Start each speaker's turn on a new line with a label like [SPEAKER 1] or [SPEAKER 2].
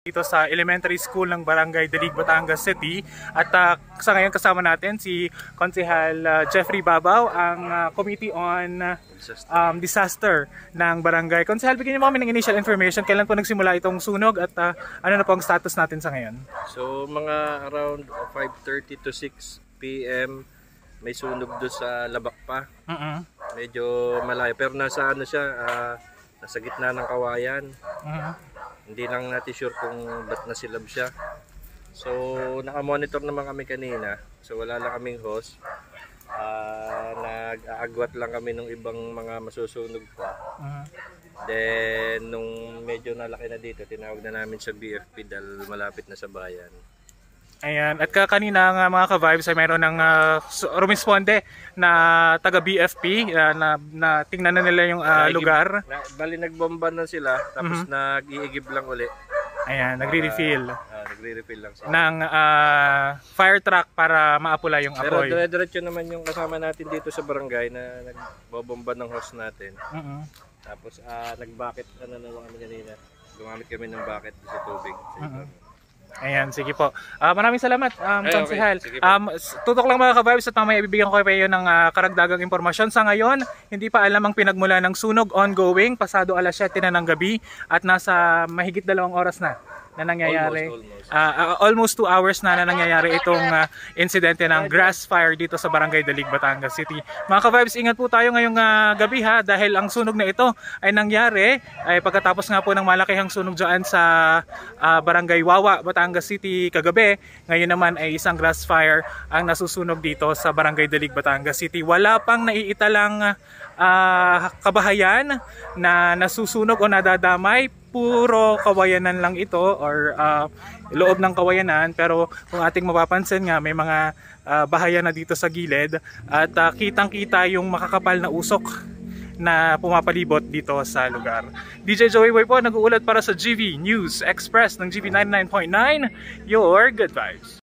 [SPEAKER 1] dito sa elementary school ng Barangay Dalig, Batangas City. At sa ngayon kasama natin si Konsehal Jeffrey Babaw, ang Committee on Disaster ng Barangay. Konsehal, bigyan niyo kami ng initial information. Kailan po nagsimula itong sunog at ano na po ang status natin sa ngayon?
[SPEAKER 2] So mga around 5:30 to 6 PM may sunog doon sa Labak pa. Medyo malayo pero nasa ano siya, nasa gitna ng kawayan. Hindi lang natin sure kung ba't nasilab siya. So naka-monitor naman kami kanina. So wala lang kaming hose. Nag-aagwat lang kami ng ibang mga masusunog pa. Then nung medyo nalaki na dito, tinawag na namin sa BFP dahil malapit na sa bayan.
[SPEAKER 1] Ayan, at kanina nga mga ka-vibes ay mayroon ng rumisponde na taga BFP na tingnan na nila yung lugar.
[SPEAKER 2] Bali nagbomba na sila tapos nag-iigib lang uli.
[SPEAKER 1] Ayan, nagre-refill.
[SPEAKER 2] Nagre-refill lang sila.
[SPEAKER 1] Ng fire truck para maapula yung apoy.
[SPEAKER 2] Pero dire-diretso naman yung kasama natin dito sa barangay na nagbobomba ng hose natin. Tapos nag-bucket na naman kami kanina. Gumamit kami ng bucket sa tubig.
[SPEAKER 1] Ayan, sige po. Maraming salamat, Konsehal.
[SPEAKER 2] Okay.
[SPEAKER 1] Tutok lang mga ka-vibes at mamaya ibibigyan ko kayo ng karagdagang impormasyon. Sa ngayon, hindi pa alam ang pinagmula ng sunog, ongoing, pasado alas 7 na ng gabi at nasa mahigit 2 oras na nangyayari. Almost 2 hours na nangyayari itong insidente ng grass fire dito sa Barangay Dalig, Batangas City. Mga ka-vibes, ingat po tayo ngayong gabi ha, dahil ang sunog na ito ay nangyari ay pagkatapos nga po ng malakihang sunog dyan sa Barangay Wawa, Batangas City kagabi. Ngayon naman ay isang grass fire ang nasusunog dito sa Barangay Dalig, Batangas City. Wala pang naiitalang kabahayan na nasusunog o nadadamay. Puro kawayanan lang ito or loob ng kawayanan, pero kung ating mapapansin nga may mga bahayan na dito sa gilid at kitang kita yung makakapal na usok na pumapalibot dito sa lugar. DJ Joey Boy po nag-uulat para sa GV News Express ng GV 99.9, your good vibes.